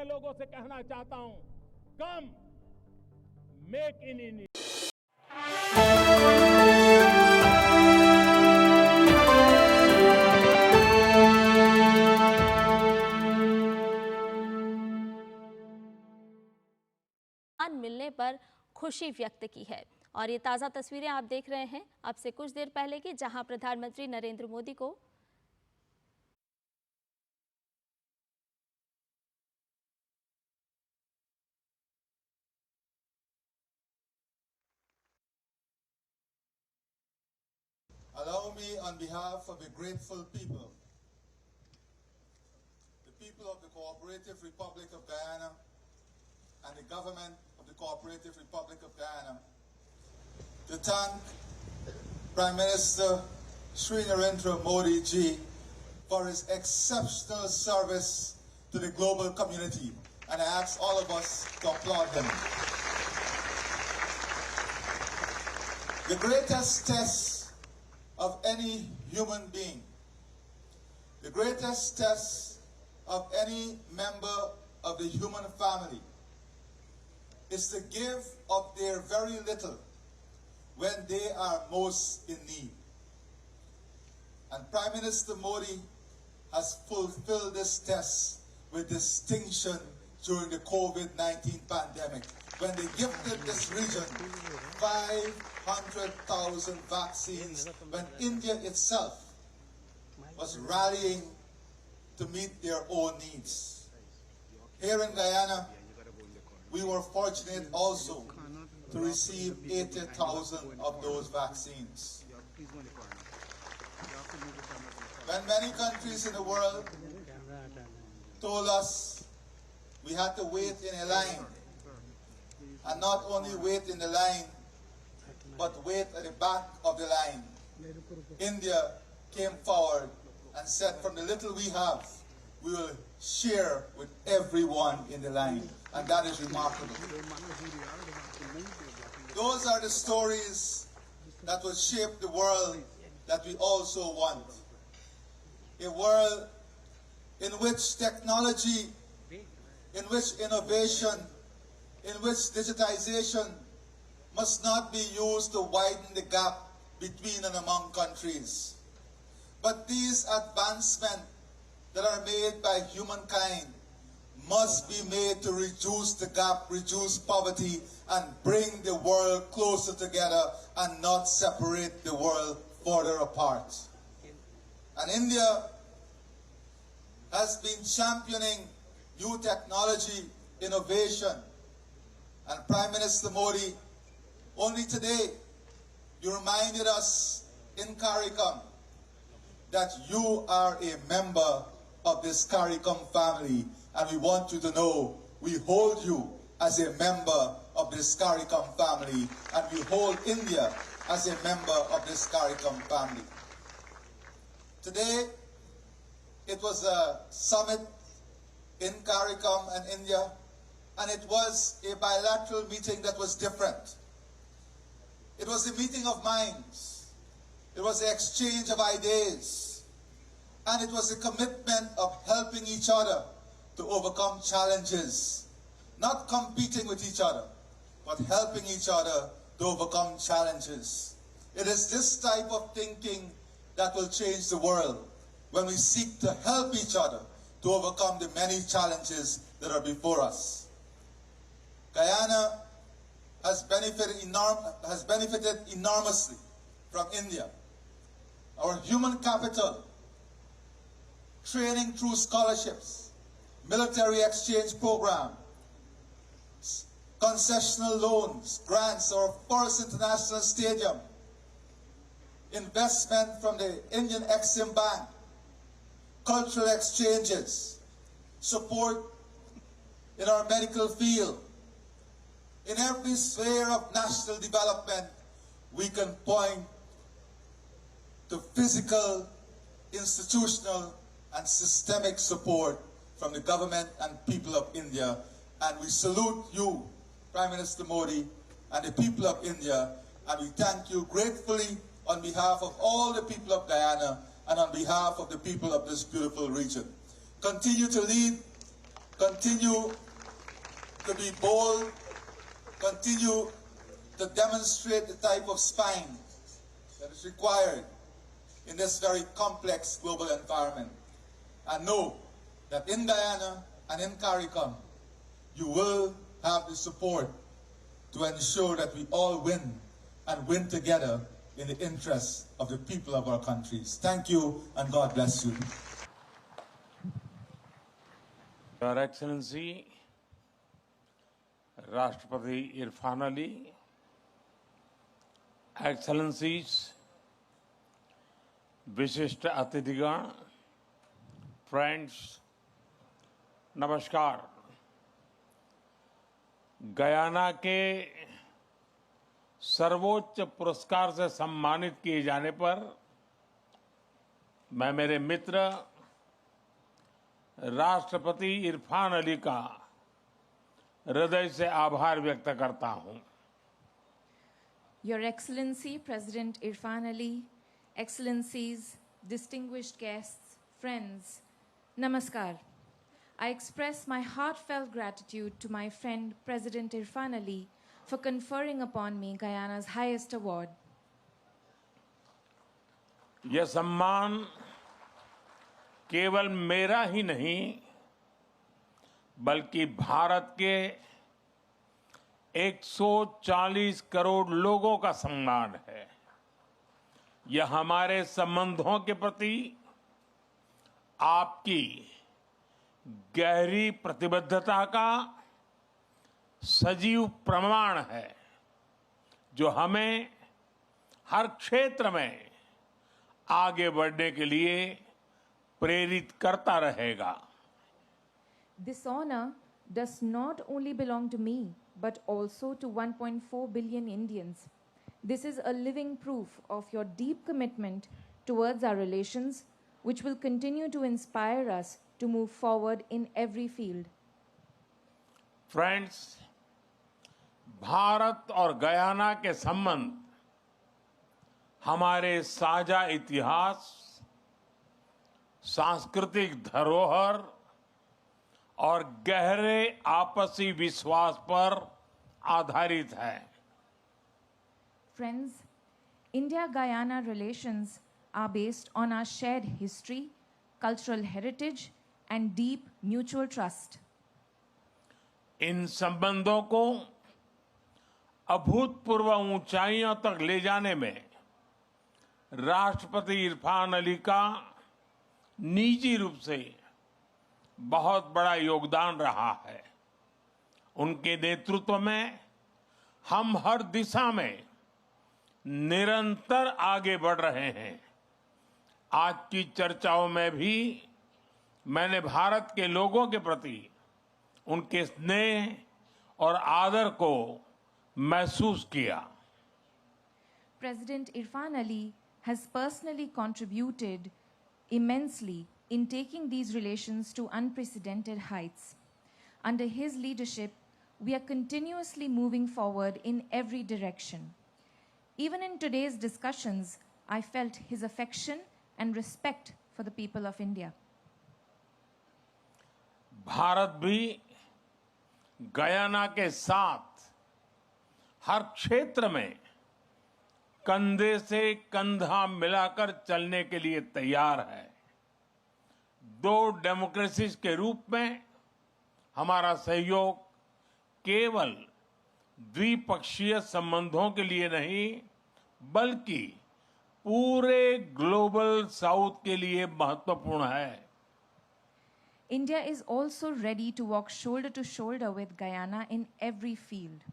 लोगों से कहना चाहता हूं, कम मेक इन इंडिया। मिलने पर खुशी व्यक्त की है। और ये ताज़ा तस्वीरें आप देख रहे हैं अब से कुछ देर पहले की, जहां प्रधानमंत्री नरेंद्र मोदी को Allow me, on behalf of the grateful people, the people of the Cooperative Republic of Guyana and the government of the Cooperative Republic of Guyana, to thank Prime Minister Sri Narendra Modi ji for his exceptional service to the global community, and I ask all of us to applaud him. The greatest test of any human being, the greatest test of any member of the human family, is to give of their very little when they are most in need. And Prime Minister Modi has fulfilled this test with distinction during the COVID-19 pandemic, when they gifted this region 500,000 vaccines, when India itself was rallying to meet their own needs. Here in Guyana, we were fortunate also to receive 80,000 of those vaccines. When many countries in the world told us we had to wait in a line, and not only wait in the line, but wait at the back of the line, India came forward and said, from the little we have, we will share with everyone in the line. And that is remarkable. Those are the stories that will shape the world that we also want. A world in which technology, in which innovation, in which digitization must not be used to widen the gap between and among countries. But these advancements that are made by humankind must be made to reduce the gap, reduce poverty, and bring the world closer together and not separate the world further apart. And India has been championing new technology, innovation. And Prime Minister Modi, only today, you reminded us in CARICOM that you are a member of this CARICOM family, and we want you to know we hold you as a member of this CARICOM family, and we hold India as a member of this CARICOM family. Today, it was a summit in CARICOM and India, and it was a bilateral meeting that was different. It was a meeting of minds. It was an exchange of ideas. And it was a commitment of helping each other to overcome challenges. Not competing with each other, but helping each other to overcome challenges. It is this type of thinking that will change the world, when we seek to help each other to overcome the many challenges that are before us. Guyana has benefited enormously from India. Our human capital, training through scholarships, military exchange program, concessional loans, grants, our first international stadium, investment from the Indian Exim Bank, cultural exchanges, support in our medical field. In every sphere of national development, we can point to physical, institutional, and systemic support from the government and people of India. And we salute you, Prime Minister Modi, and the people of India, and we thank you gratefully on behalf of all the people of Guyana and on behalf of the people of this beautiful region. Continue to lead continue to be bold, continue to demonstrate the type of spine that is required in this very complex global environment. And know that in Guyana and in CARICOM, you will have the support to ensure that we all win and win together in the interests of the people of our countries. Thank you and God bless you. Your Excellency, Rashtrapati Irfan Ali, Excellencies, विशिष्ट अतिथिगण, friends, नमस्कार। Guyana के सर्वोच्च पुरस्कार से सम्मानित किए जाने पर मैं मेरे मित्र राष्ट्रपति इरफान अली का हृदय से आभार व्यक्त करता हूं। Your Excellency President Irfan Ali, Excellencies, distinguished guests, friends, Namaskar. I express my heartfelt gratitude to my friend President Irfan Ali for conferring upon me Guyana's highest award. यह सम्मान केवल मेरा ही नहीं बल्कि भारत के 140 करोड़ लोगों का सम्मान है। यह हमारे संबंधों के प्रति आपकी गहरी प्रतिबद्धता का सजीव प्रमाण है, जो हमें हर क्षेत्र में आगे बढ़ने के लिए प्रेरित करता रहेगा। This honor does not only belong to me, but also to 1.4 billion Indians. This is a living proof of your deep commitment towards our relations, which will continue to inspire us to move forward in every field. Friends, Bharat और Guyana के संबंध हमारे साझा इतिहास, सांस्कृतिक धरोहर और गहरे आपसी विश्वास पर आधारित है। Friends, India-Guyana relations are based on our shared history, cultural heritage, and deep mutual trust. इन संबंधों को अभूतपूर्व ऊंचाइयों तक ले जाने में राष्ट्रपति इरफान अली का निजी रूप से बहुत बड़ा योगदान रहा है। उनके नेतृत्व में हम हर दिशा में निरंतर आगे बढ़ रहे हैं। आज की चर्चाओं में भी मैंने भारत के लोगों के प्रति उनके स्नेह और आदर को महसूस किया। President Irfan Ali has personally contributed immensely in taking these relations to unprecedented heights. Under his leadership, we are continuously moving forward in every direction. Even in today's discussions, I felt his affection and respect for the people of India. Bharat भी Guyana के साथ हर क्षेत्र में कंधे से कंधा मिलाकर चलने के लिए तैयार है। दो डेमोक्रेसीज के रूप में हमारा सहयोग केवल द्विपक्षीय संबंधों के लिए नहीं, बल्कि पूरे ग्लोबल साउथ के लिए महत्वपूर्ण है। India is also ready to walk shoulder to shoulder with Guyana in every field.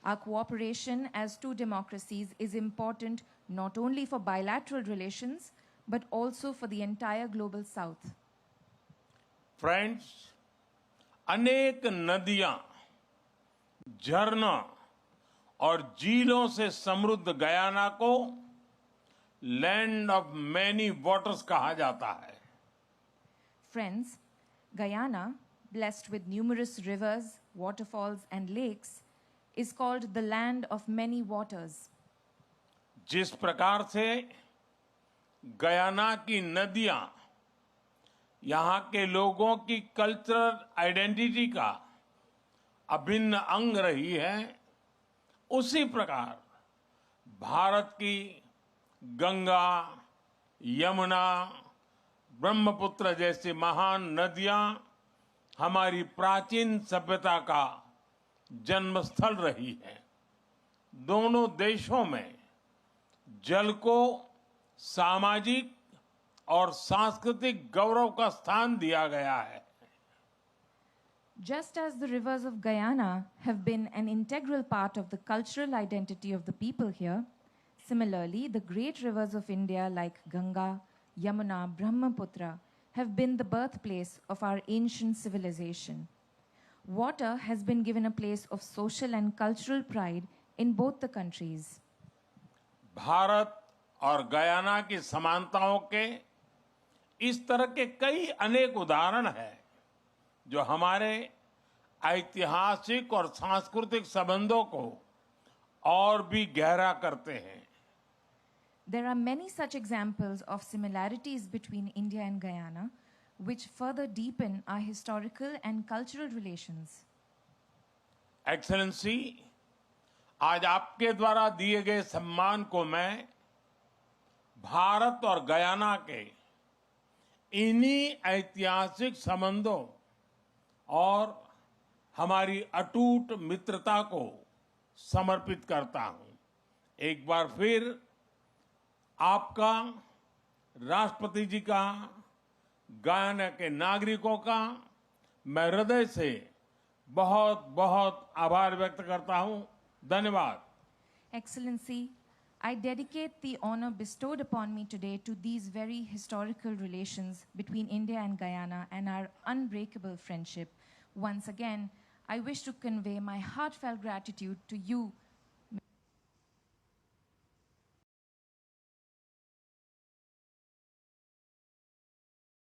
Our cooperation as two democracies is important not only for bilateral relations, but also for the entire global south. Friends, अनेक नदियां, झरना और झीलों से समृद्ध Guyana को land of many waters कहा जाता है। Friends, Guyana, blessed with numerous rivers, waterfalls, and lakes, is called the land of many waters. जिस प्रकार से गयाना की नदियां यहाँ के लोगों की कल्चरल आइडेंटिटी का अभिन्न अंग रही है, उसी प्रकार भारत की गंगा, यमुना, ब्रह्मपुत्र जैसी महान नदियां हमारी प्राचीन सभ्यता का जन्मस्थल रही है। दोनों देशों में जल को सामाजिक और सांस्कृतिक गौरव का स्थान दिया गया है। Just as the rivers of Guyana have been an integral part of the cultural identity of the people here, similarly, the great rivers of India like Ganga, Yamuna, Brahmaputra have been the birthplace of our ancient civilization. Water has been given a place of social and cultural pride in both the countries. Bharat और Guyana की समानताओं के इस तरह के कई अनेक उदाहरण हैं जो हमारे ऐतिहासिक और सांस्कृतिक संबंधों को और भी गहरा करते हैं। There are many such examples of similarities between India and Guyana, which further deepen our historical and cultural relations. Excellency, आज आपके द्वारा दिए गए सम्मान को मैं भारत और गयाना के इन्हीं ऐतिहासिक संबंधों और हमारी अटूट मित्रता को समर्पित करता हूं। एक बार फिर आपका, राष्ट्रपति जी का, गयाना के नागरिकों का मैं हृदय से बहुत बहुत आभार व्यक्त करता हूं। धन्यवाद। Excellency, I dedicate the honor bestowed upon me today to these very historical relations between India and Guyana and our unbreakable friendship. Once again, I wish to convey my heartfelt gratitude to you,